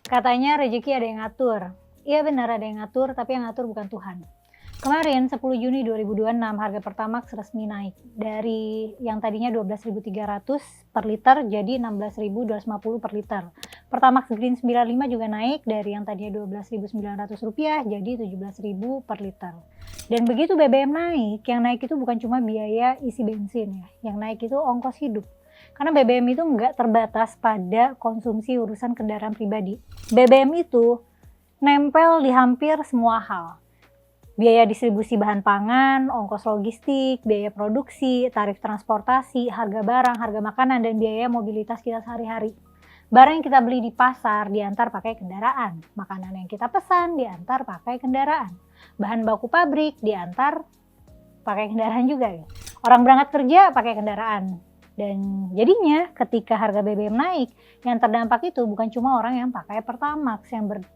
Katanya rezeki ada yang ngatur. Iya benar ada yang ngatur, tapi yang ngatur bukan Tuhan. Kemarin 10 Juni 2026 harga Pertamax resmi naik dari yang tadinya 12.300 per liter jadi 16.250 per liter. Pertamax Green 95 juga naik dari yang tadinya Rp12.900 jadi 17.000 per liter. Dan begitu BBM naik, yang naik itu bukan cuma biaya isi bensin ya, yang naik itu ongkos hidup. Karena BBM itu nggak terbatas pada konsumsi urusan kendaraan pribadi. BBM itu nempel di hampir semua hal. Biaya distribusi bahan pangan, ongkos logistik, biaya produksi, tarif transportasi, harga barang, harga makanan, dan biaya mobilitas kita sehari-hari. Barang yang kita beli di pasar diantar pakai kendaraan. Makanan yang kita pesan diantar pakai kendaraan. Bahan baku pabrik diantar pakai kendaraan juga. Ya. Orang berangkat kerja pakai kendaraan. Dan jadinya ketika harga BBM naik, yang terdampak itu bukan cuma orang yang pakai Pertamax.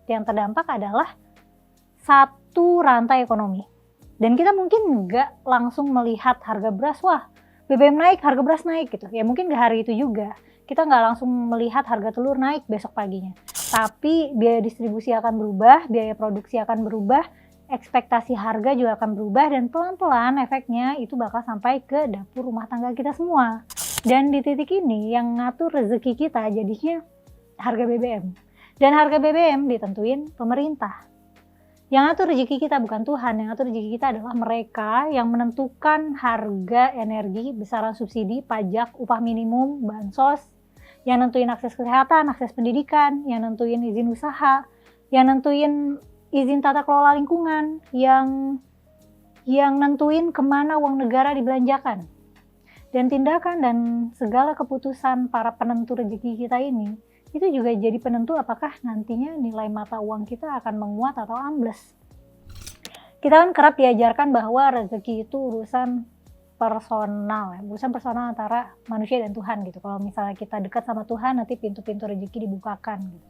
Yang terdampak adalah satu rantai ekonomi. Dan kita mungkin nggak langsung melihat harga beras, wah BBM naik, harga beras naik gitu. Ya mungkin nggak hari itu juga. Kita nggak langsung melihat harga telur naik besok paginya. Tapi biaya distribusi akan berubah, biaya produksi akan berubah, ekspektasi harga juga akan berubah, dan pelan-pelan efeknya itu bakal sampai ke dapur rumah tangga kita semua. Dan di titik ini yang ngatur rezeki kita jadinya harga BBM. Dan harga BBM ditentuin pemerintah. Yang ngatur rezeki kita bukan Tuhan, yang ngatur rezeki kita adalah mereka yang menentukan harga energi, besaran subsidi, pajak, upah minimum, bansos, yang nentuin akses kesehatan, akses pendidikan, yang nentuin izin usaha, yang nentuin izin tata kelola lingkungan, yang nentuin kemana uang negara dibelanjakan. Dan tindakan dan segala keputusan para penentu rezeki kita ini, itu juga jadi penentu apakah nantinya nilai mata uang kita akan menguat atau ambles. Kita kan kerap diajarkan bahwa rezeki itu urusan personal, urusan personal antara manusia dan Tuhan gitu. Kalau misalnya kita dekat sama Tuhan, nanti pintu-pintu rezeki dibukakan gitu.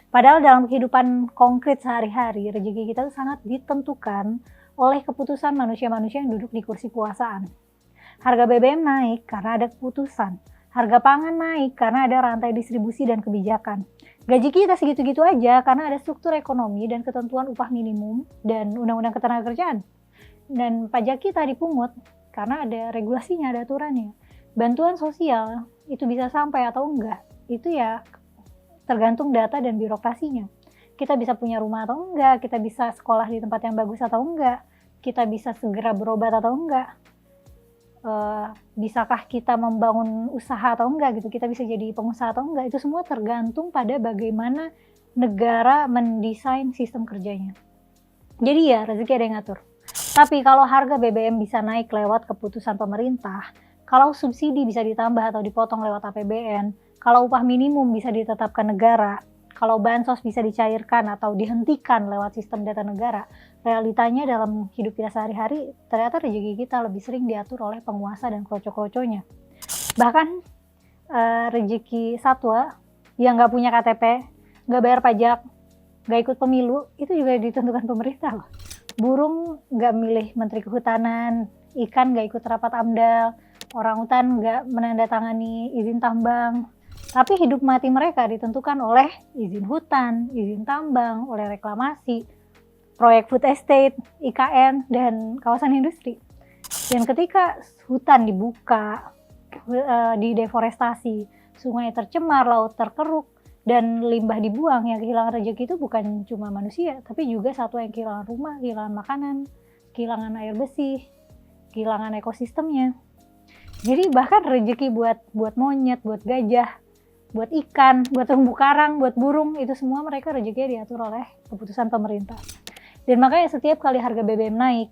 Padahal dalam kehidupan konkret sehari-hari, rezeki kita itu sangat ditentukan oleh keputusan manusia-manusia yang duduk di kursi kekuasaan. Harga BBM naik karena ada keputusan. Harga pangan naik karena ada rantai distribusi dan kebijakan. Gaji kita segitu-gitu aja karena ada struktur ekonomi dan ketentuan upah minimum dan undang-undang ketenagakerjaan. Dan pajak kita dipungut karena ada regulasinya, ada aturannya. Bantuan sosial itu bisa sampai atau enggak, itu ya tergantung data dan birokrasinya. Kita bisa punya rumah atau enggak, kita bisa sekolah di tempat yang bagus atau enggak, kita bisa segera berobat atau enggak. Bisakah kita membangun usaha atau enggak gitu, kita bisa jadi pengusaha atau enggak, itu semua tergantung pada bagaimana negara mendesain sistem kerjanya. Jadi ya rezeki ada yang ngatur. Tapi kalau harga BBM bisa naik lewat keputusan pemerintah, kalau subsidi bisa ditambah atau dipotong lewat APBN, kalau upah minimum bisa ditetapkan negara, kalau bansos bisa dicairkan atau dihentikan lewat sistem data negara, realitanya dalam hidup kita sehari-hari, ternyata rezeki kita lebih sering diatur oleh penguasa dan kroco-kroconya. Bahkan rezeki satwa yang nggak punya KTP, nggak bayar pajak, nggak ikut pemilu, itu juga ditentukan pemerintah loh. Burung nggak milih menteri kehutanan, ikan nggak ikut rapat AMDAL, orangutan nggak menandatangani izin tambang. Tapi hidup mati mereka ditentukan oleh izin hutan, izin tambang, oleh reklamasi, proyek food estate, IKN, dan kawasan industri. Dan ketika hutan dibuka, dideforestasi, sungai tercemar, laut terkeruk, dan limbah dibuang, yang kehilangan rezeki itu bukan cuma manusia, tapi juga satwa yang kehilangan rumah, kehilangan makanan, kehilangan air bersih, kehilangan ekosistemnya. Jadi bahkan rezeki buat monyet, buat gajah, buat ikan, buat terumbu karang, buat burung, itu semua mereka rezekinya diatur oleh keputusan pemerintah. Dan makanya setiap kali harga BBM naik,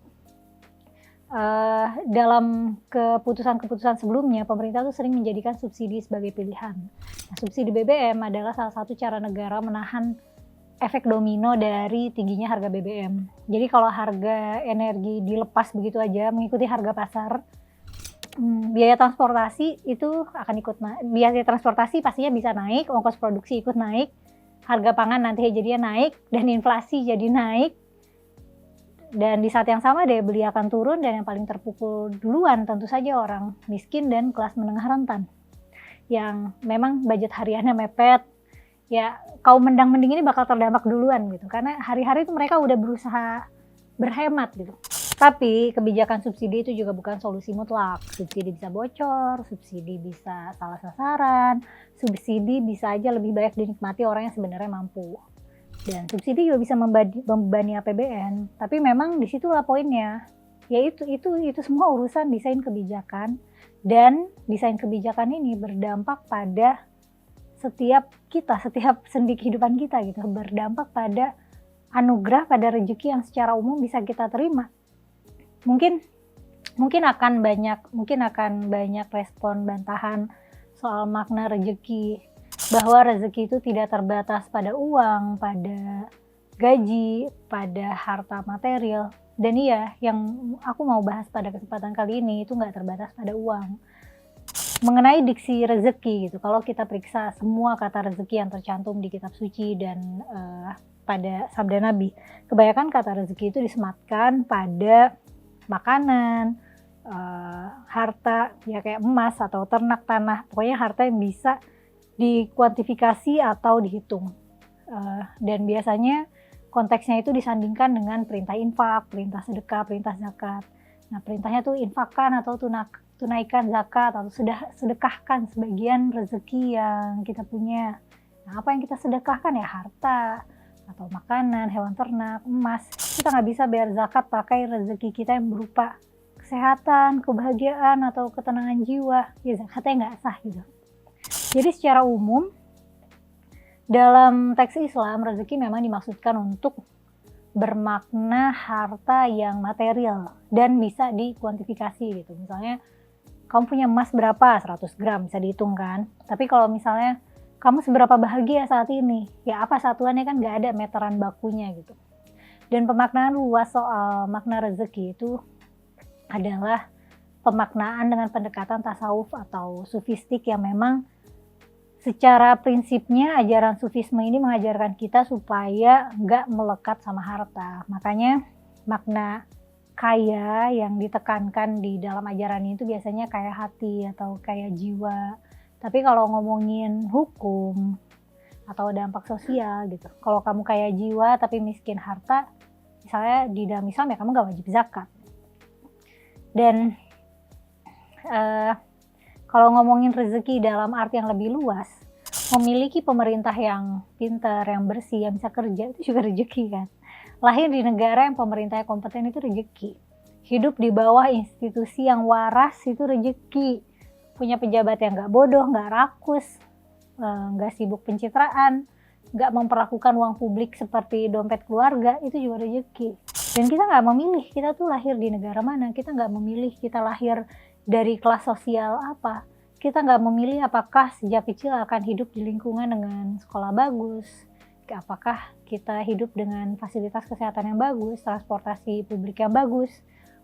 dalam keputusan-keputusan sebelumnya, pemerintah tuh sering menjadikan subsidi sebagai pilihan. Nah, subsidi BBM adalah salah satu cara negara menahan efek domino dari tingginya harga BBM. Jadi kalau harga energi dilepas begitu aja, mengikuti harga pasar, biaya transportasi itu akan ikut naik. Biaya transportasi pastinya bisa naik, ongkos produksi ikut naik, harga pangan nanti jadinya naik, dan inflasi jadi naik. Dan di saat yang sama daya beli akan turun, dan yang paling terpukul duluan tentu saja orang miskin dan kelas menengah rentan. Yang memang budget hariannya mepet, ya kaum mendang-mending ini bakal terdampak duluan gitu, karena hari-hari itu mereka udah berusaha berhemat gitu. Tapi kebijakan subsidi itu juga bukan solusi mutlak. Subsidi bisa bocor, subsidi bisa salah sasaran, subsidi bisa aja lebih banyak dinikmati orang yang sebenarnya mampu. Dan subsidi juga bisa membebani APBN, tapi memang disitulah poinnya. Yaitu itu semua urusan desain kebijakan, dan desain kebijakan ini berdampak pada setiap sendi kehidupan kita gitu, berdampak pada anugerah, pada rezeki yang secara umum bisa kita terima. Mungkin akan banyak respon bantahan soal makna rezeki, bahwa rezeki itu tidak terbatas pada uang, pada gaji, pada harta material. Dan iya, yang aku mau bahas pada kesempatan kali ini itu nggak terbatas pada uang. Mengenai diksi rezeki gitu, kalau kita periksa semua kata rezeki yang tercantum di kitab suci dan pada sabda Nabi, kebanyakan kata rezeki itu disematkan pada makanan, harta, ya kayak emas atau ternak, tanah, pokoknya harta yang bisa dikuantifikasi atau dihitung. Dan biasanya konteksnya itu disandingkan dengan perintah infak, perintah sedekah, perintah zakat. Nah, perintahnya tuh infakkan atau tunaikan zakat atau sedekahkan sebagian rezeki yang kita punya. Nah, apa yang kita sedekahkan ya harta atau makanan, hewan ternak, emas. Kita nggak bisa bayar zakat pakai rezeki kita yang berupa kesehatan, kebahagiaan, atau ketenangan jiwa. Ya zakatnya nggak sah gitu. Jadi secara umum dalam teks Islam, rezeki memang dimaksudkan untuk bermakna harta yang material dan bisa dikuantifikasi gitu. Misalnya kamu punya emas berapa, 100 gram bisa dihitung kan. Tapi kalau misalnya kamu seberapa bahagia saat ini, ya apa satuannya, kan nggak ada meteran bakunya gitu. Dan pemaknaan luas soal makna rezeki itu adalah pemaknaan dengan pendekatan tasawuf atau sufistik yang memang secara prinsipnya ajaran sufisme ini mengajarkan kita supaya nggak melekat sama harta. Makanya makna kaya yang ditekankan di dalam ajaran itu biasanya kaya hati atau kaya jiwa. Tapi kalau ngomongin hukum atau dampak sosial gitu, kalau kamu kaya jiwa tapi miskin harta, misalnya di dalam Islam ya kamu gak wajib zakat. Dan kalau ngomongin rezeki dalam arti yang lebih luas, memiliki pemerintah yang pintar, yang bersih, yang bisa kerja, itu juga rezeki kan. Lahir di negara yang pemerintahnya kompeten itu rezeki. Hidup di bawah institusi yang waras itu rezeki. Punya pejabat yang gak bodoh, gak rakus, gak sibuk pencitraan, gak memperlakukan uang publik seperti dompet keluarga, itu juga rezeki. Dan kita gak memilih kita tuh lahir di negara mana, kita gak memilih kita lahir dari kelas sosial apa. Kita gak memilih apakah sejak kecil akan hidup di lingkungan dengan sekolah bagus, apakah kita hidup dengan fasilitas kesehatan yang bagus, transportasi publik yang bagus,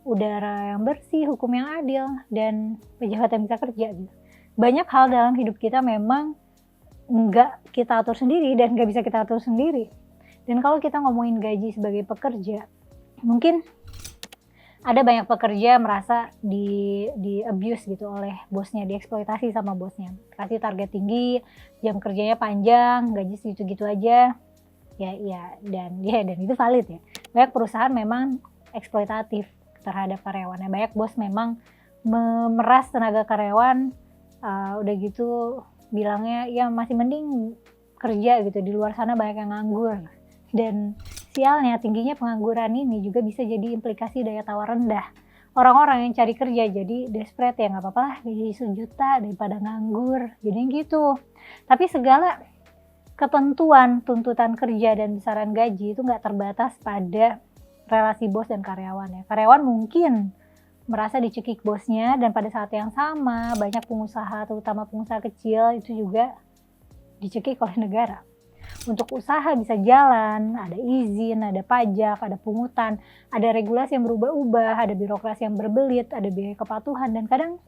udara yang bersih, hukum yang adil, dan pejabat yang bisa kerja gitu. Banyak hal dalam hidup kita memang nggak kita atur sendiri dan nggak bisa kita atur sendiri. Dan kalau kita ngomongin gaji sebagai pekerja, mungkin ada banyak pekerja merasa di abuse gitu oleh bosnya, dieksploitasi sama bosnya. Kasih target tinggi, jam kerjanya panjang, gaji segitu-gitu aja. Dan itu valid ya. Banyak perusahaan memang eksploitatif terhadap karyawannya. Banyak bos memang memeras tenaga karyawan, udah gitu bilangnya ya masih mending kerja gitu, di luar sana banyak yang nganggur. Dan sialnya tingginya pengangguran ini juga bisa jadi implikasi daya tawar rendah. Orang-orang yang cari kerja jadi desperate, ya nggak apa-apa lah gaji 1 juta daripada nganggur, jadi gitu. Tapi segala ketentuan tuntutan kerja dan besaran gaji itu nggak terbatas pada relasi bos dan karyawan ya. Karyawan mungkin merasa dicekik bosnya, dan pada saat yang sama banyak pengusaha, terutama pengusaha kecil, itu juga dicekik oleh negara. Untuk usaha bisa jalan, ada izin, ada pajak, ada pungutan, ada regulasi yang berubah-ubah, ada birokrasi yang berbelit, ada biaya kepatuhan, dan kadang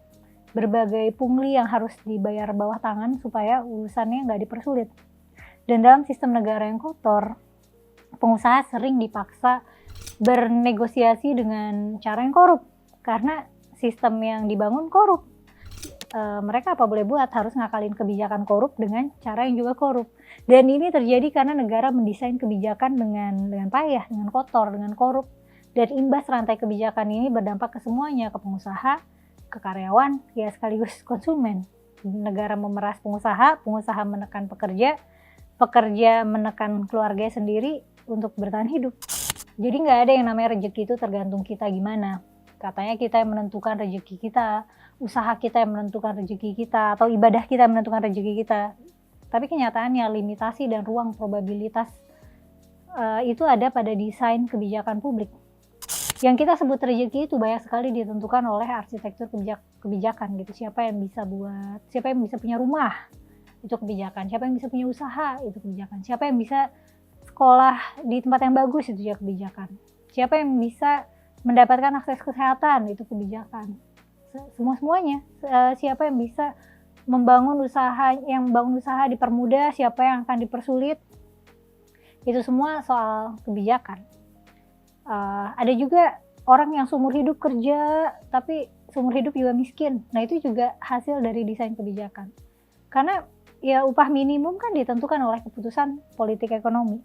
berbagai pungli yang harus dibayar bawah tangan supaya urusannya nggak dipersulit. Dan dalam sistem negara yang kotor, pengusaha sering dipaksa bernegosiasi dengan cara yang korup karena sistem yang dibangun korup. mereka apa boleh buat, harus ngakalin kebijakan korup dengan cara yang juga korup. Dan ini terjadi karena negara mendesain kebijakan dengan payah, dengan kotor, dengan korup. Dan imbas rantai kebijakan ini berdampak ke semuanya, ke pengusaha, ke karyawan, ya sekaligus konsumen. Negara memeras pengusaha, pengusaha menekan pekerja, pekerja menekan keluarga sendiri untuk bertahan hidup. Jadi nggak ada yang namanya rezeki itu tergantung kita gimana. Katanya kita yang menentukan rezeki kita, usaha kita yang menentukan rezeki kita, atau ibadah kita yang menentukan rezeki kita. Tapi kenyataannya limitasi dan ruang probabilitas itu ada pada desain kebijakan publik. Yang kita sebut rezeki itu banyak sekali ditentukan oleh arsitektur kebijakan gitu. Siapa yang bisa punya rumah, itu kebijakan. Siapa yang bisa punya usaha, itu kebijakan. Siapa yang bisa sekolah di tempat yang bagus, itu juga kebijakan. Siapa yang bisa mendapatkan akses kesehatan, itu kebijakan. Semuanya. Siapa yang bisa membangun usaha dipermudah, siapa yang akan dipersulit, itu semua soal kebijakan. Ada juga orang yang seumur hidup kerja tapi seumur hidup juga miskin. Nah, itu juga hasil dari desain kebijakan. Karena ya upah minimum kan ditentukan oleh keputusan politik ekonomi.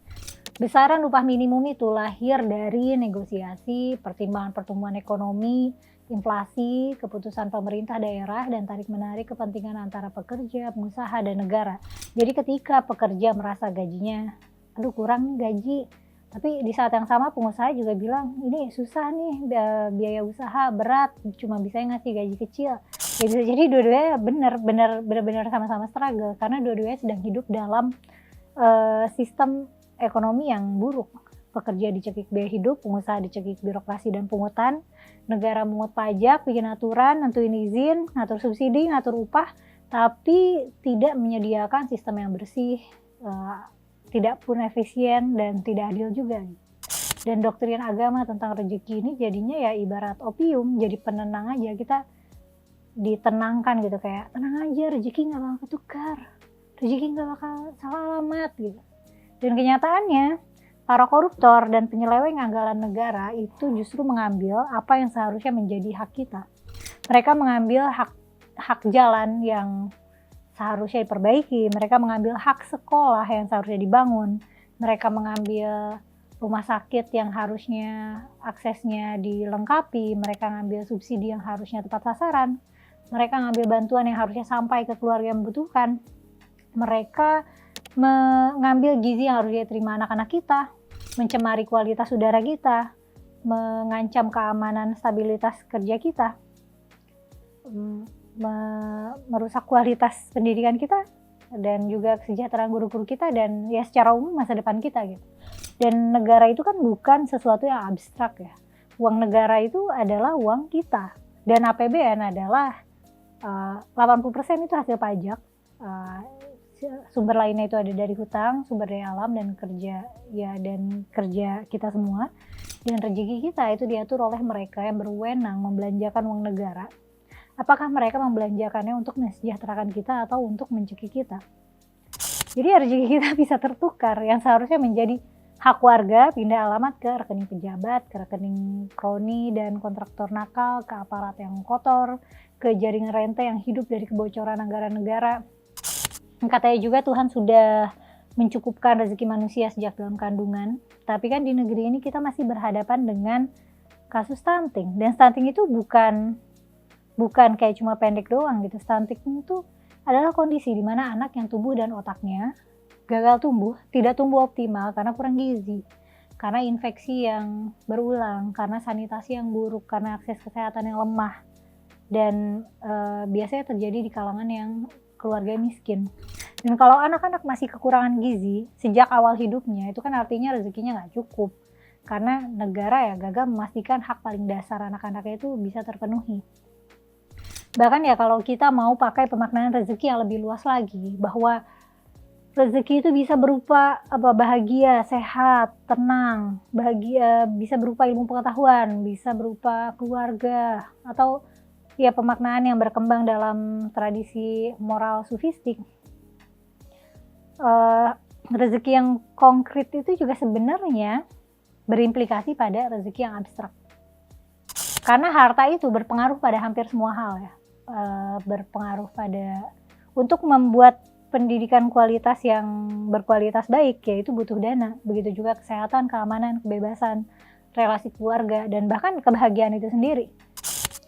Besaran upah minimum itu lahir dari negosiasi, pertimbangan pertumbuhan ekonomi, inflasi, keputusan pemerintah daerah, dan tarik-menarik kepentingan antara pekerja, pengusaha, dan negara. Jadi ketika pekerja merasa gajinya, aduh kurang nih gaji, tapi di saat yang sama pengusaha juga bilang, ini susah nih, biaya usaha berat, cuma bisa ngasih gaji kecil. Ya bisa jadi dua-duanya benar-benar sama-sama struggle, karena dua-duanya sedang hidup dalam sistem ekonomi yang buruk. Pekerja dicekik biaya hidup, pengusaha dicekik birokrasi dan pungutan, negara mungut pajak, bikin aturan, nentuin izin, ngatur subsidi, ngatur upah, tapi tidak menyediakan sistem yang bersih, tidak pun efisien, dan tidak adil juga. Dan doktrin agama tentang rezeki ini jadinya ya ibarat opium, jadi penenang aja. Kita ditenangkan gitu, kayak tenang aja, rezeki gak bakal ketukar, rezeki gak bakal salah alamat gitu. Dan kenyataannya para koruptor dan penyeleweng anggaran negara itu justru mengambil apa yang seharusnya menjadi hak kita. Mereka mengambil hak jalan yang seharusnya diperbaiki, mereka mengambil hak sekolah yang seharusnya dibangun, mereka mengambil rumah sakit yang harusnya aksesnya dilengkapi, mereka mengambil subsidi yang harusnya tepat sasaran, mereka mengambil bantuan yang harusnya sampai ke keluarga yang membutuhkan, mereka mengambil gizi yang harus diterima anak-anak kita, mencemari kualitas udara kita, mengancam keamanan stabilitas kerja kita, merusak kualitas pendidikan kita, dan juga kesejahteraan guru-guru kita, dan ya secara umum masa depan kita gitu. Dan negara itu kan bukan sesuatu yang abstrak ya. Uang negara itu adalah uang kita, dan APBN adalah 80% itu hasil pajak. Sumber lainnya itu ada dari hutang, sumber daya alam, dan kerja kita semua. Dan rezeki kita itu diatur oleh mereka yang berwenang membelanjakan uang negara. Apakah mereka membelanjakannya untuk mensejahterakan kita atau untuk mencekik kita? Jadi rezeki kita bisa tertukar, yang seharusnya menjadi hak warga pindah alamat ke rekening pejabat, ke rekening kroni dan kontraktor nakal, ke aparat yang kotor, ke jaringan rente yang hidup dari kebocoran anggaran negara. Katanya juga Tuhan sudah mencukupkan rezeki manusia sejak dalam kandungan, tapi kan di negeri ini kita masih berhadapan dengan kasus stunting, dan stunting itu bukan kayak cuma pendek doang gitu. Stunting itu adalah kondisi di mana anak yang tubuh dan otaknya gagal tumbuh, tidak tumbuh optimal karena kurang gizi, karena infeksi yang berulang, karena sanitasi yang buruk, karena akses kesehatan yang lemah, dan biasanya terjadi di kalangan yang keluarga miskin. Dan kalau anak-anak masih kekurangan gizi sejak awal hidupnya, itu kan artinya rezekinya nggak cukup, karena negara ya gagal memastikan hak paling dasar anak-anaknya itu bisa terpenuhi. Bahkan ya kalau kita mau pakai pemaknaan rezeki yang lebih luas lagi, bahwa rezeki itu bisa berupa bahagia, sehat, tenang, bahagia, bisa berupa ilmu pengetahuan, bisa berupa keluarga, atau ya pemaknaan yang berkembang dalam tradisi moral sufistik. Rezeki yang konkret itu juga sebenarnya berimplikasi pada rezeki yang abstrak. Karena harta itu berpengaruh pada hampir semua hal ya. berpengaruh pada untuk membuat pendidikan kualitas yang berkualitas baik, yaitu butuh dana. Begitu juga kesehatan, keamanan, kebebasan, relasi keluarga, dan bahkan kebahagiaan itu sendiri.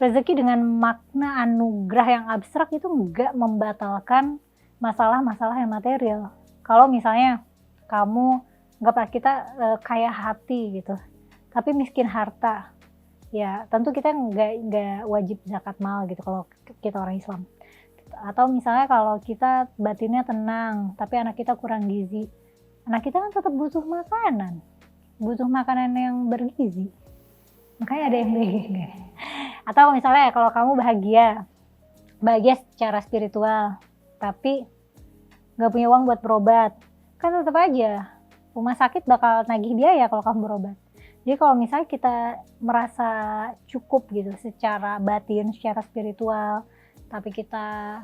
Rezeki dengan makna anugerah yang abstrak itu nggak membatalkan masalah-masalah yang material. Kalau misalnya kamu anggaplah kita kaya hati gitu, tapi miskin harta, ya tentu kita nggak wajib zakat mal gitu kalau kita orang Islam. Atau misalnya kalau kita batinnya tenang, tapi anak kita kurang gizi, anak kita kan tetap butuh makanan yang bergizi. Makanya ada yang begini. Atau misalnya kalau kamu bahagia secara spiritual, tapi nggak punya uang buat berobat, kan tetap aja rumah sakit bakal nagih biaya kalau kamu berobat. Jadi kalau misalnya kita merasa cukup gitu secara batin, secara spiritual, tapi kita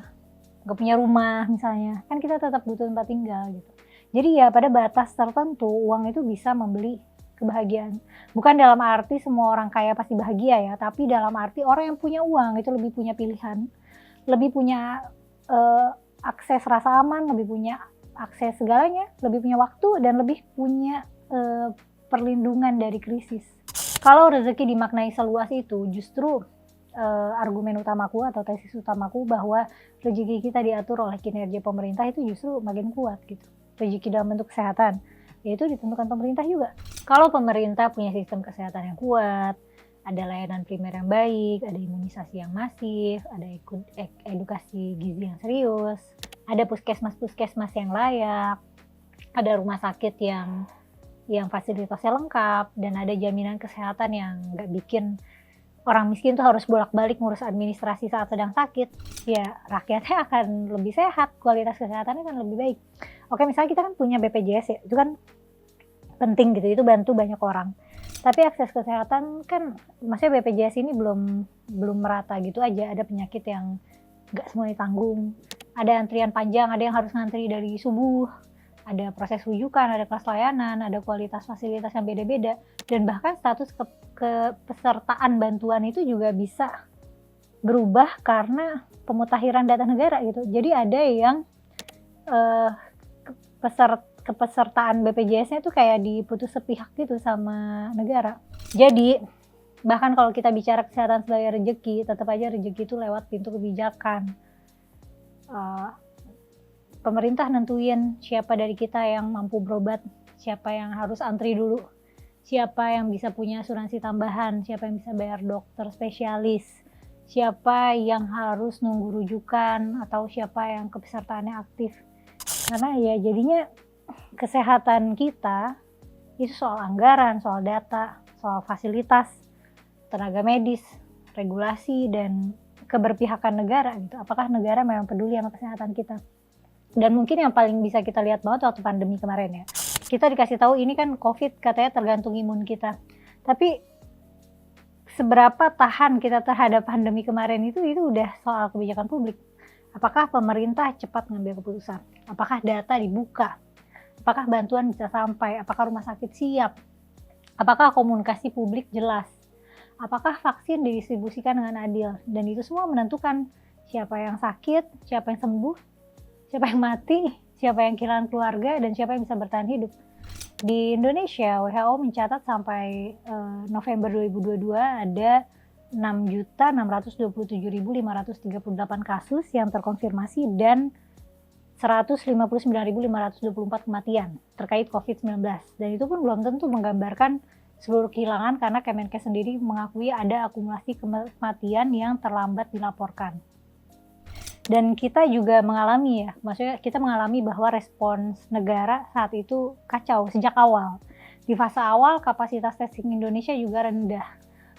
nggak punya rumah misalnya, kan kita tetap butuh tempat tinggal gitu. Jadi ya pada batas tertentu uang itu bisa membeli kebahagiaan. Bukan dalam arti semua orang kaya pasti bahagia ya, tapi dalam arti orang yang punya uang itu lebih punya pilihan, lebih punya akses rasa aman, lebih punya akses segalanya, lebih punya waktu, dan lebih punya perlindungan dari krisis. Kalau rezeki dimaknai seluas itu, justru argumen utamaku atau tesis utamaku bahwa rezeki kita diatur oleh kinerja pemerintah itu justru makin kuat gitu. Rezeki dalam bentuk kesehatan, yaitu ditentukan pemerintah juga. Kalau pemerintah punya sistem kesehatan yang kuat, ada layanan primer yang baik, ada imunisasi yang masif, ada edukasi gizi yang serius, ada puskesmas yang layak, ada rumah sakit yang fasilitasnya lengkap, dan ada jaminan kesehatan yang nggak bikin orang miskin tuh harus bolak-balik ngurus administrasi saat sedang sakit. Ya rakyatnya akan lebih sehat, kualitas kesehatannya akan lebih baik. Oke, misalnya kita kan punya BPJS ya, itu kan penting gitu, itu bantu banyak orang. Tapi akses kesehatan kan, maksudnya BPJS ini belum merata gitu aja. Ada penyakit yang nggak semua ditanggung, ada antrian panjang, ada yang harus ngantri dari subuh, ada proses rujukan, ada kelas layanan, ada kualitas fasilitas yang beda-beda, dan bahkan status kepesertaan bantuan itu juga bisa berubah karena pemutakhiran data negara gitu. Jadi ada yang kepesertaan BPJS-nya itu kayak diputus sepihak gitu sama negara. Jadi bahkan kalau kita bicara kesehatan sebagai rezeki, tetap aja rezeki itu lewat pintu kebijakan. Pemerintah nentuin siapa dari kita yang mampu berobat, siapa yang harus antri dulu, siapa yang bisa punya asuransi tambahan, siapa yang bisa bayar dokter spesialis, siapa yang harus nunggu rujukan, atau siapa yang kepesertaannya aktif. Karena ya jadinya kesehatan kita itu soal anggaran, soal data, soal fasilitas, tenaga medis, regulasi, dan keberpihakan negara gitu. Apakah negara memang peduli sama kesehatan kita? Dan mungkin yang paling bisa kita lihat banget waktu pandemi kemarin ya, kita dikasih tahu ini kan COVID katanya tergantung imun kita. Tapi seberapa tahan kita terhadap pandemi kemarin itu udah soal kebijakan publik. Apakah pemerintah cepat ngambil keputusan? Apakah data dibuka? Apakah bantuan bisa sampai? Apakah rumah sakit siap? Apakah komunikasi publik jelas? Apakah vaksin didistribusikan dengan adil? Dan itu semua menentukan siapa yang sakit, siapa yang sembuh, siapa yang mati, siapa yang kehilangan keluarga, dan siapa yang bisa bertahan hidup. Di Indonesia, WHO mencatat sampai November 2022 ada 6.627.538 kasus yang terkonfirmasi dan 159.524 kematian terkait COVID-19. Dan itu pun belum tentu menggambarkan seluruh kehilangan, karena Kemenkes sendiri mengakui ada akumulasi kematian yang terlambat dilaporkan. Dan kita juga mengalami maksudnya kita mengalami bahwa respons negara saat itu kacau sejak awal. Di fase awal kapasitas testing Indonesia juga rendah,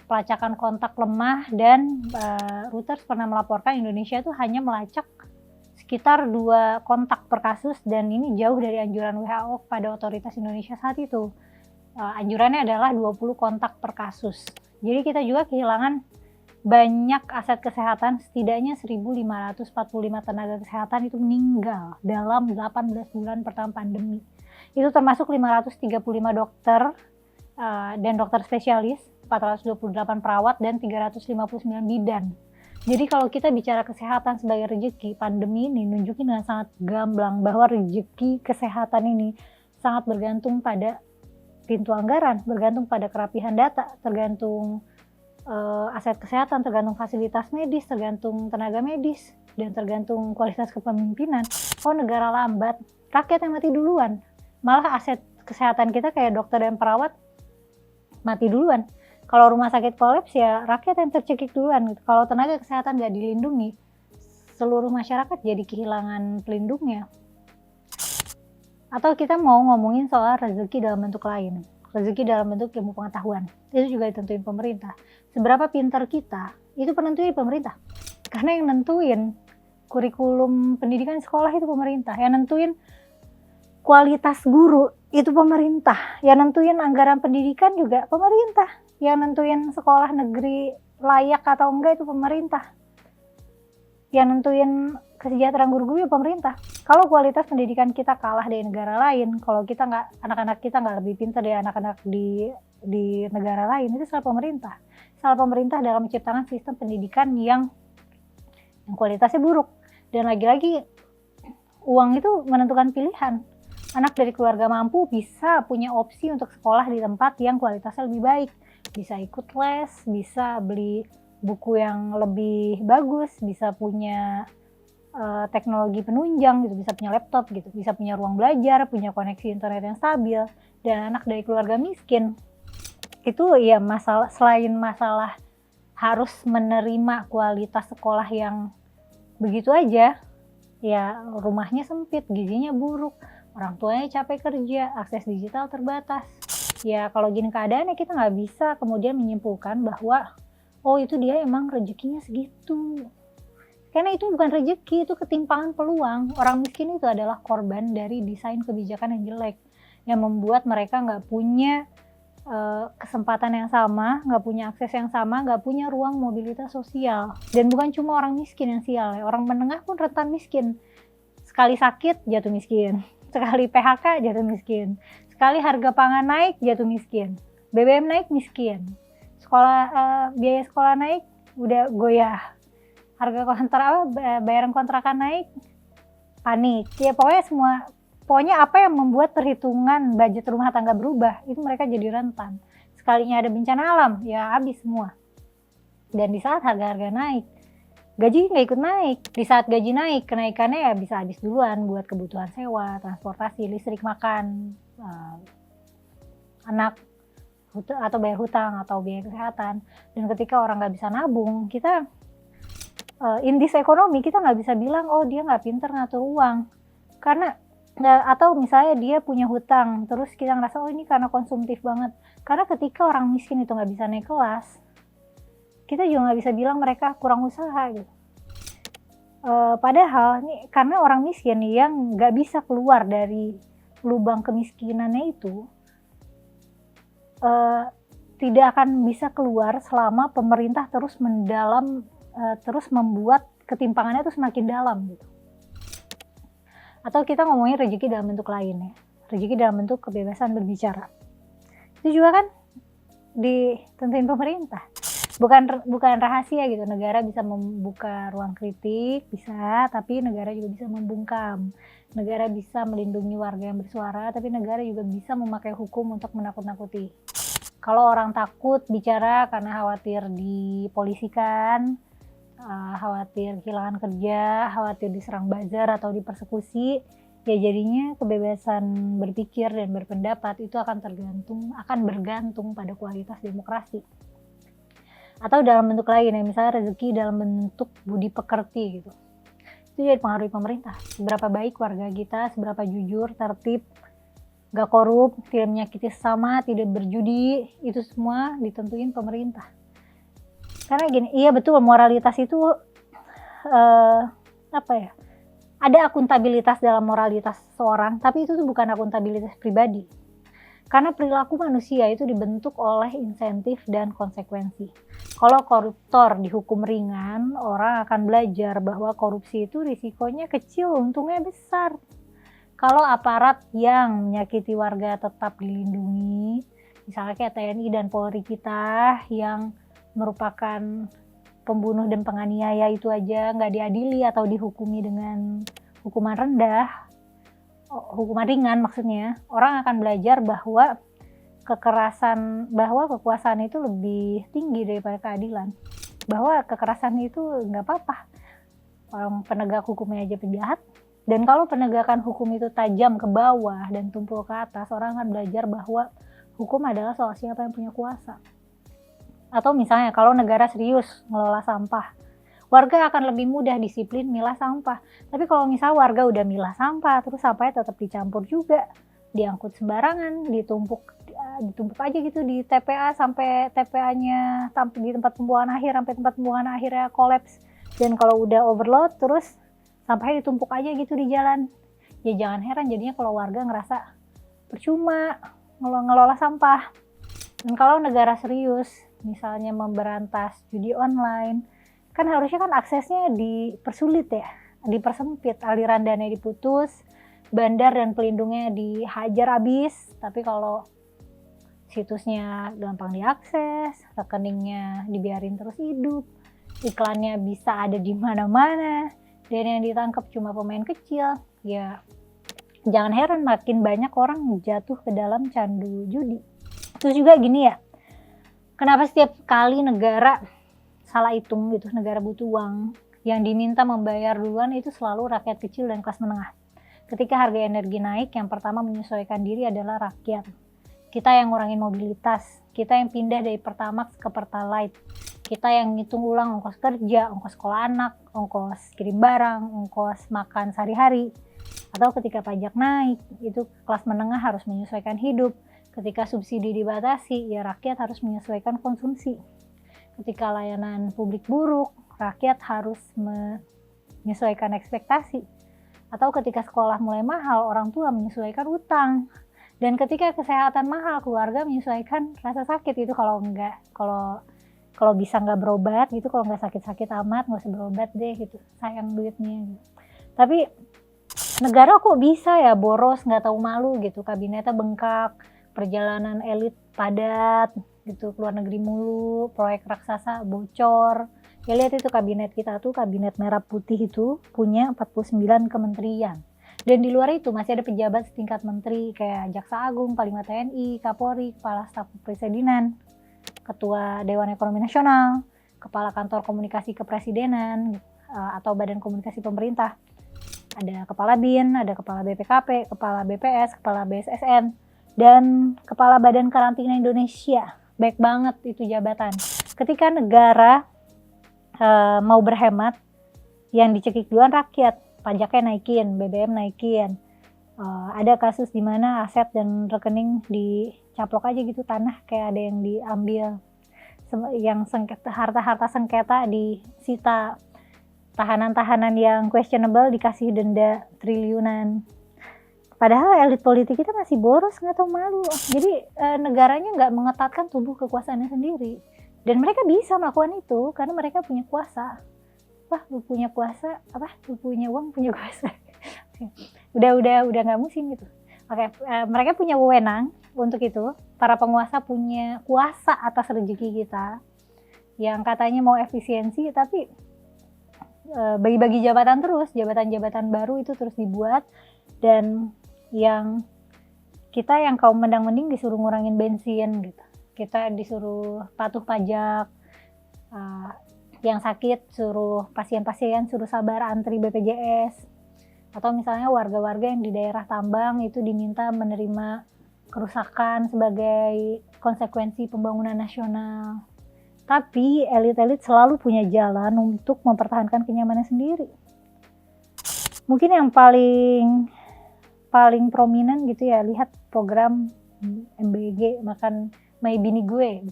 pelacakan kontak lemah, dan Reuters pernah melaporkan Indonesia itu hanya melacak sekitar 2 kontak per kasus, dan ini jauh dari anjuran WHO pada otoritas Indonesia saat itu. Anjurannya adalah 20 kontak per kasus. Jadi kita juga kehilangan banyak aset kesehatan, setidaknya 1.545 tenaga kesehatan itu meninggal dalam 18 bulan pertama pandemi. Itu termasuk 535 dokter dan dokter spesialis, 428 perawat, dan 359 bidan. Jadi kalau kita bicara kesehatan sebagai rezeki, pandemi ini nunjukin dengan sangat gamblang bahwa rezeki kesehatan ini sangat bergantung pada pintu anggaran, bergantung pada kerapihan data, tergantung aset kesehatan, tergantung fasilitas medis, tergantung tenaga medis, dan tergantung kualitas kepemimpinan. Kalau negara lambat, rakyat yang mati duluan. Malah aset kesehatan kita kayak dokter dan perawat mati duluan. Kalau rumah sakit kolaps ya rakyat yang tercekik duluan gitu. Kalau tenaga kesehatan nggak dilindungi, seluruh masyarakat jadi kehilangan pelindungnya. Atau kita mau ngomongin soal rezeki dalam bentuk lain, rezeki dalam bentuk ilmu pengetahuan, itu juga ditentuin pemerintah. Seberapa pintar kita, itu penentunya pemerintah. Karena yang nentuin kurikulum pendidikan sekolah itu pemerintah, yang nentuin kualitas guru itu pemerintah, yang nentuin anggaran pendidikan juga pemerintah, yang nentuin sekolah negeri layak atau enggak itu pemerintah, yang nentuin kesejahteraan guru-guru ya pemerintah. Kalau kualitas pendidikan kita kalah dari negara lain, kalau kita nggak, anak-anak kita nggak lebih pintar dari anak-anak di negara lain, itu salah pemerintah. Salah pemerintah dalam menciptakan sistem pendidikan yang kualitasnya buruk. Dan lagi-lagi uang itu menentukan pilihan. Anak dari keluarga mampu bisa punya opsi untuk sekolah di tempat yang kualitasnya lebih baik, bisa ikut les, bisa beli buku yang lebih bagus, bisa punya teknologi penunjang gitu, bisa punya laptop gitu, bisa punya ruang belajar, punya koneksi internet yang stabil. Dan anak dari keluarga miskin itu ya masalah, selain masalah harus menerima kualitas sekolah yang begitu aja, ya rumahnya sempit, gizinya buruk, orang tuanya capek kerja, akses digital terbatas. Ya kalau gini keadaannya kita nggak bisa kemudian menyimpulkan bahwa oh itu dia emang rezekinya segitu. Karena itu bukan rezeki, itu ketimpangan peluang. Orang miskin itu adalah korban dari desain kebijakan yang jelek, yang membuat mereka nggak punya kesempatan yang sama, nggak punya akses yang sama, nggak punya ruang mobilitas sosial. Dan bukan cuma orang miskin yang sial, ya. Orang menengah pun rentan miskin. Sekali sakit jatuh miskin, sekali PHK jatuh miskin, sekali harga pangan naik jatuh miskin, BBM naik miskin, biaya sekolah naik udah goyah, harga bayaran kontrakan naik panik. Ya pokoknya apa yang membuat perhitungan budget rumah tangga berubah, itu mereka jadi rentan. Sekalinya ada bencana alam, ya habis semua. Dan di saat harga-harga naik, gaji nggak ikut naik. Di saat gaji naik, kenaikannya ya bisa habis duluan buat kebutuhan sewa, transportasi, listrik, makan, anak, atau bayar hutang, atau biaya kesehatan. Dan ketika orang nggak bisa nabung, kita indis ekonomi, kita nggak bisa bilang oh dia nggak pinter ngatur uang. Karena atau misalnya dia punya hutang, terus kita ngerasa oh ini karena konsumtif banget. Karena ketika orang miskin itu nggak bisa naik kelas, kita juga nggak bisa bilang mereka kurang usaha gitu. Padahal ini karena orang miskin yang nggak bisa keluar dari lubang kemiskinannya itu, tidak akan bisa keluar selama pemerintah terus terus membuat ketimpangannya itu semakin dalam gitu. Atau kita ngomongin rezeki dalam bentuk lain ya, rezeki dalam bentuk kebebasan berbicara. Itu juga kan ditentuin pemerintah. Bukan rahasia gitu, negara bisa membuka ruang kritik, bisa, tapi negara juga bisa membungkam. Negara bisa melindungi warga yang bersuara, tapi negara juga bisa memakai hukum untuk menakut-nakuti. Kalau orang takut bicara karena khawatir dipolisikan, khawatir kehilangan kerja, khawatir diserang buzzer atau dipersekusi, ya jadinya kebebasan berpikir dan berpendapat itu akan bergantung pada kualitas demokrasi. Atau dalam bentuk lain ya, misalnya rezeki dalam bentuk budi pekerti gitu. Itu jadi pengaruhi pemerintah. Seberapa baik warga kita, seberapa jujur, tertib, gak korup, tidak menyakiti sesama, tidak berjudi, itu semua ditentuin pemerintah. Karena gini, iya betul moralitas itu ada akuntabilitas dalam moralitas seseorang, tapi itu tuh bukan akuntabilitas pribadi. Karena perilaku manusia itu dibentuk oleh insentif dan konsekuensi. Kalau koruptor dihukum ringan, orang akan belajar bahwa korupsi itu risikonya kecil, untungnya besar. Kalau aparat yang menyakiti warga tetap dilindungi, misalnya kayak TNI dan Polri kita yang merupakan pembunuh dan penganiaya itu aja nggak diadili atau dihukumi dengan hukuman rendah, hukuman ringan maksudnya, orang akan belajar bahwa kekuasaan itu lebih tinggi daripada keadilan, bahwa kekerasan itu nggak apa-apa, orang penegak hukumnya aja penjahat. Dan kalau penegakan hukum itu tajam ke bawah dan tumpul ke atas, orang akan belajar bahwa hukum adalah soal siapa yang punya kuasa. Atau misalnya kalau negara serius ngelola sampah, warga akan lebih mudah disiplin milah sampah. Tapi kalau misalnya warga udah milah sampah, terus sampahnya tetap dicampur juga, diangkut sembarangan, ditumpuk aja gitu di TPA sampai TPA-nya sampai di tempat pembuangan akhir, sampai tempat pembuangan akhirnya kolaps. Dan kalau udah overload, terus sampahnya ditumpuk aja gitu di jalan. Ya jangan heran jadinya kalau warga ngerasa percuma ngelola sampah. Dan kalau negara serius, misalnya memberantas judi online, kan harusnya kan aksesnya dipersulit ya, dipersempit, aliran dana diputus, bandar dan pelindungnya dihajar habis. Tapi kalau situsnya gampang diakses, rekeningnya dibiarin terus hidup, iklannya bisa ada di mana-mana, dan yang ditangkap cuma pemain kecil, ya jangan heran makin banyak orang jatuh ke dalam candu judi. Terus juga gini ya, kenapa setiap kali negara salah hitung gitu, negara butuh uang, yang diminta membayar duluan itu selalu rakyat kecil dan kelas menengah. Ketika harga energi naik, yang pertama menyesuaikan diri adalah rakyat. Kita yang ngurangin mobilitas, kita yang pindah dari Pertamax ke Pertalite, kita yang ngitung ulang ongkos kerja, ongkos sekolah anak, ongkos kirim barang, ongkos makan sehari-hari. Atau ketika pajak naik, itu kelas menengah harus menyesuaikan hidup. Ketika subsidi dibatasi, ya rakyat harus menyesuaikan konsumsi. Ketika layanan publik buruk, rakyat harus menyesuaikan ekspektasi. Atau ketika sekolah mulai mahal, orang tua menyesuaikan utang. Dan ketika kesehatan mahal, keluarga menyesuaikan rasa sakit. Itu kalau bisa nggak berobat gitu, kalau nggak sakit-sakit amat, nggak usah berobat deh gitu, sayang duitnya gitu. Tapi negara kok bisa ya boros, nggak tahu malu gitu, kabinetnya bengkak, perjalanan elit padat gitu, keluar negeri mulu, proyek raksasa bocor. Ya lihat itu kabinet kita tuh, kabinet merah putih itu punya 49 kementerian. Dan di luar itu masih ada pejabat setingkat menteri kayak Jaksa Agung, Panglima TNI, Kapolri, Kepala Staf Kepresidenan, Ketua Dewan Ekonomi Nasional, Kepala Kantor Komunikasi Kepresidenan atau Badan Komunikasi Pemerintah. Ada Kepala BIN, ada Kepala BPKP, Kepala BPS, Kepala BSSN, dan Kepala Badan Karantina Indonesia. Baik banget itu jabatan. Ketika negara mau berhemat, yang dicekik duluan rakyat, pajaknya naikin, BBM naikin. Ada kasus di mana aset dan rekening dicaplok aja gitu, tanah kayak ada yang diambil, yang harta-harta sengketa disita, tahanan-tahanan yang questionable dikasih denda triliunan. Padahal elit politik kita masih boros, nggak tahu malu. Jadi negaranya nggak mengetatkan tubuh kekuasaannya sendiri. Dan mereka bisa melakukan itu karena mereka punya kuasa. Wah, lu punya kuasa, lu punya uang, punya kuasa. udah nggak musim gitu. Oke, mereka punya wewenang untuk itu. Para penguasa punya kuasa atas rezeki kita. Yang katanya mau efisiensi, tapi bagi-bagi jabatan terus, jabatan-jabatan baru itu terus dibuat. Dan yang kita yang kaum mendang-mending disuruh ngurangin bensin gitu, kita disuruh patuh pajak, yang sakit suruh pasien-pasien suruh sabar antri BPJS, atau misalnya warga-warga yang di daerah tambang itu diminta menerima kerusakan sebagai konsekuensi pembangunan nasional. Tapi elit-elit selalu punya jalan untuk mempertahankan kenyamanan sendiri. Mungkin yang paling prominent gitu ya, lihat program MBG, makan My Bini Gue,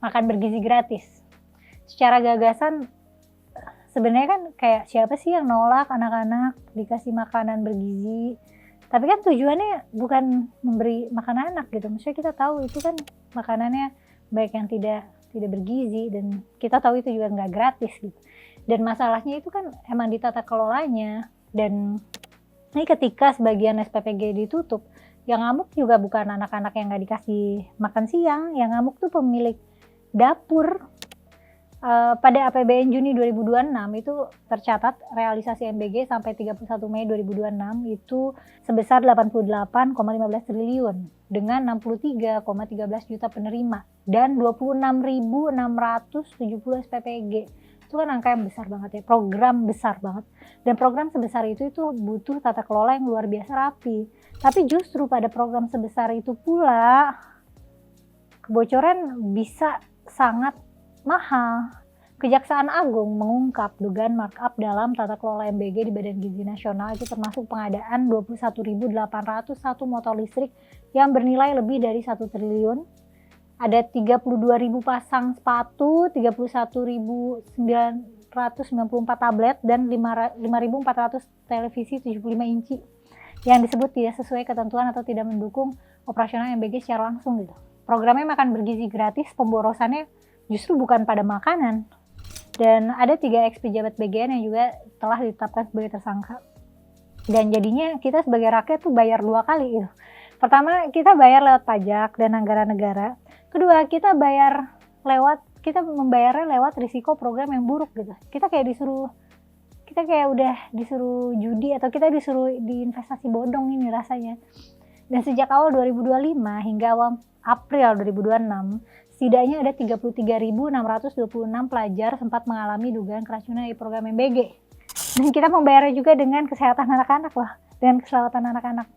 makan bergizi gratis. Secara gagasan sebenarnya kan kayak siapa sih yang nolak anak-anak dikasih makanan bergizi, tapi kan tujuannya bukan memberi makan anak gitu. Maksudnya kita tahu itu kan makanannya baik yang tidak bergizi, dan kita tahu itu juga nggak gratis gitu. Dan masalahnya itu kan emang di tata kelolanya. Dan ini ketika sebagian SPPG ditutup, yang ngamuk juga bukan anak-anak yang nggak dikasih makan siang, yang ngamuk tuh pemilik dapur, Pada APBN Juni 2026 itu tercatat realisasi MBG sampai 31 Mei 2026 itu sebesar 88,15 triliun dengan 63,13 juta penerima dan 26.670 SPPG. Itu kan angka yang besar banget ya, program besar banget. Dan program sebesar itu butuh tata kelola yang luar biasa rapi. Tapi justru pada program sebesar itu pula kebocoran bisa sangat mahal. Kejaksaan Agung mengungkap dugaan markup dalam tata kelola MBG di Badan Gizi Nasional itu termasuk pengadaan 21.801 motor listrik yang bernilai lebih dari 1 triliun. Ada 32.000 pasang sepatu, 31.994 tablet, dan 5.400 televisi 75 inci yang disebut tidak sesuai ketentuan atau tidak mendukung operasional MBG secara langsung gitu. Programnya makan bergizi gratis, pemborosannya justru bukan pada makanan. Dan ada 3 ex pejabat BGN yang juga telah ditetapkan sebagai tersangka. Dan jadinya kita sebagai rakyat tuh bayar 2 kali gitu. Pertama, kita bayar lewat pajak dan anggaran negara. Kedua, kita membayarnya lewat risiko program yang buruk gitu. Kita kayak udah disuruh judi atau kita disuruh diinvestasi bodong ini rasanya. Dan sejak awal 2025 hingga awal April 2026, setidaknya ada 33.626 pelajar sempat mengalami dugaan keracunan di program MBG. Dan kita membayarnya juga dengan kesehatan anak-anak loh, dengan keselamatan anak-anak.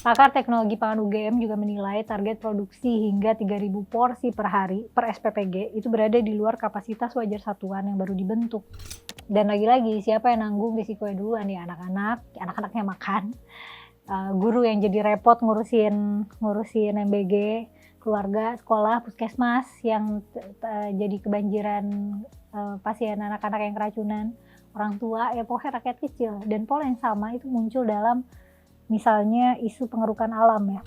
Pakar Teknologi Pangan UGM juga menilai target produksi hingga 3.000 porsi per hari per SPPG itu berada di luar kapasitas wajar satuan yang baru dibentuk. Dan lagi-lagi siapa yang nanggung risikonya duluan ya anak-anaknya makan. Guru yang jadi repot ngurusin MBG, keluarga, sekolah, puskesmas yang jadi kebanjiran pasien anak-anak yang keracunan, orang tua, ya pokoknya rakyat kecil. Dan pola yang sama itu muncul dalam misalnya isu pengerukan alam ya.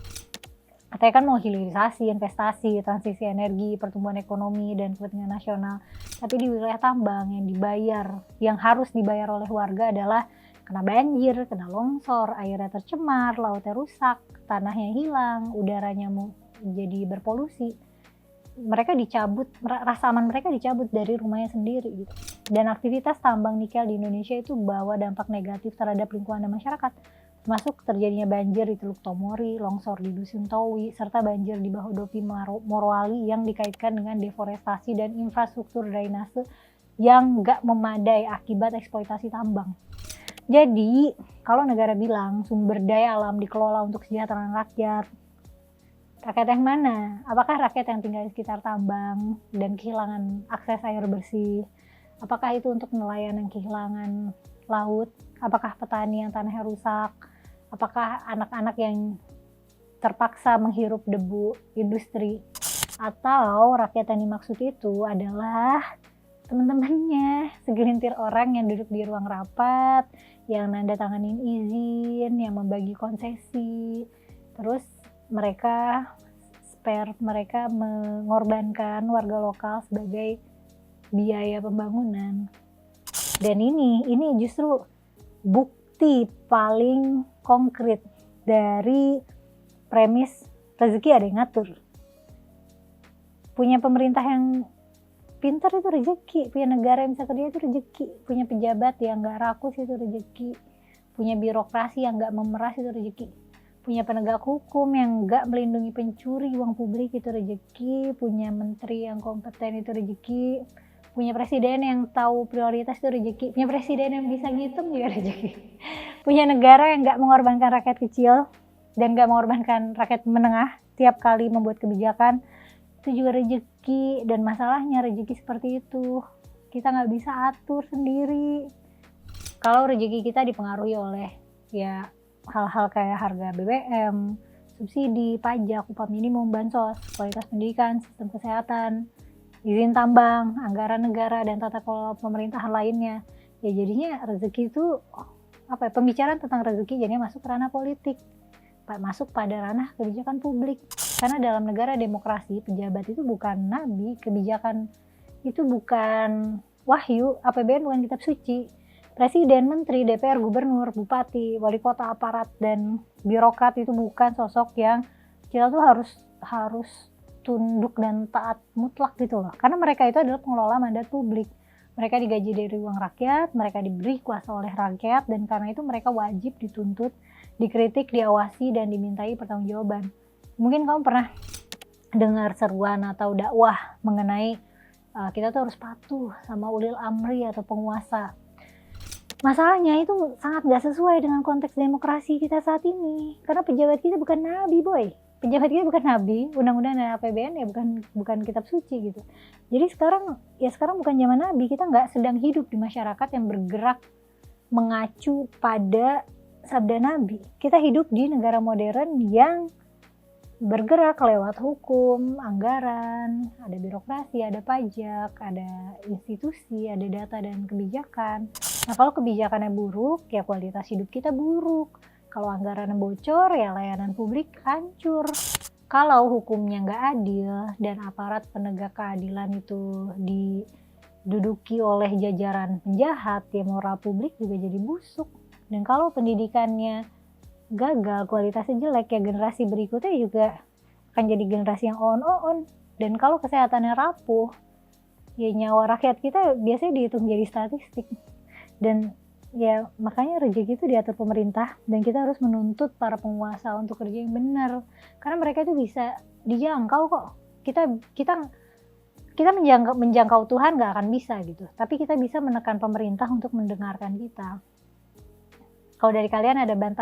Katanya kan mau hilirisasi, investasi, transisi energi, pertumbuhan ekonomi, dan kepentingan nasional. Tapi di wilayah tambang yang harus dibayar oleh warga adalah kena banjir, kena longsor, airnya tercemar, lautnya rusak, tanahnya hilang, udaranya jadi berpolusi. Mereka rasa aman mereka dicabut dari rumahnya sendiri gitu. Dan aktivitas tambang nikel di Indonesia itu bawa dampak negatif terhadap lingkungan dan masyarakat, termasuk terjadinya banjir di Teluk Tomori, longsor di Dusun Towi, serta banjir di Bahodopi Morowali yang dikaitkan dengan deforestasi dan infrastruktur drainase yang nggak memadai akibat eksploitasi tambang. Jadi, kalau negara bilang sumber daya alam dikelola untuk kesejahteraan rakyat yang mana? Apakah rakyat yang tinggal di sekitar tambang dan kehilangan akses air bersih? Apakah itu untuk nelayan yang kehilangan laut? Apakah petani yang tanahnya rusak? Apakah anak-anak yang terpaksa menghirup debu industri? Atau rakyat yang dimaksud itu adalah teman-temannya, segelintir orang yang duduk di ruang rapat, yang nanda tanganin izin, yang membagi konsesi, terus mereka mengorbankan warga lokal sebagai biaya pembangunan. Dan ini justru bukti paling konkret dari premis rezeki ada yang ngatur. Punya pemerintah yang pintar itu rezeki, punya negara yang bisa kerja itu rezeki, punya pejabat yang gak rakus itu rezeki, punya birokrasi yang gak memeras itu rezeki, punya penegak hukum yang gak melindungi pencuri uang publik itu rezeki, punya menteri yang kompeten itu rezeki, punya presiden yang tahu prioritas itu rezeki, punya presiden yang bisa ngitung juga rezeki, punya negara yang gak mengorbankan rakyat kecil dan gak mengorbankan rakyat menengah tiap kali membuat kebijakan, itu juga rezeki. Dan masalahnya rezeki seperti itu kita nggak bisa atur sendiri. Kalau rezeki kita dipengaruhi oleh ya hal-hal kayak harga BBM, subsidi, pajak, upah minimum, bansos, kualitas pendidikan, sistem kesehatan, izin tambang, anggaran negara, dan tata kelola pemerintahan lainnya, ya jadinya rezeki itu pembicaraan tentang rezeki jadinya masuk ke ranah politik, masuk pada ranah kebijakan publik. Karena dalam negara demokrasi, pejabat itu bukan nabi, kebijakan itu bukan wahyu, APBN bukan kitab suci. Presiden, menteri, DPR, gubernur, bupati, wali kota, aparat, dan birokrat itu bukan sosok yang kita tuh harus tunduk dan taat mutlak gitu loh. Karena mereka itu adalah pengelola mandat publik. Mereka digaji dari uang rakyat, mereka diberi kuasa oleh rakyat, dan karena itu mereka wajib dituntut, dikritik, diawasi, dan dimintai pertanggungjawaban. Mungkin kamu pernah dengar seruan atau dakwah mengenai kita tuh harus patuh sama ulil amri atau penguasa. Masalahnya itu sangat gak sesuai dengan konteks demokrasi kita saat ini. Karena pejabat kita bukan nabi, boy. Pejabat kita bukan nabi, undang-undang dan APBN ya bukan kitab suci gitu. Jadi sekarang bukan zaman nabi, kita nggak sedang hidup di masyarakat yang bergerak mengacu pada sabda nabi. Kita hidup di negara modern yang bergerak lewat hukum, anggaran, ada birokrasi, ada pajak, ada institusi, ada data dan kebijakan. Nah, kalau kebijakannya buruk, ya kualitas hidup kita buruk. Kalau anggarannya bocor, ya layanan publik hancur. Kalau hukumnya nggak adil dan aparat penegak keadilan itu diduduki oleh jajaran penjahat, ya moral publik juga jadi busuk. Dan kalau pendidikannya gagal, kualitasnya jelek, ya generasi berikutnya juga akan jadi generasi yang on. Dan kalau kesehatannya rapuh, ya nyawa rakyat kita biasanya dihitung jadi statistik. Dan ya makanya rezeki itu diatur pemerintah, dan kita harus menuntut para penguasa untuk kerja yang benar, karena mereka itu bisa dijangkau kok. Kita menjangkau Tuhan nggak akan bisa gitu, tapi kita bisa menekan pemerintah untuk mendengarkan kita. Kalau dari kalian ada bantahan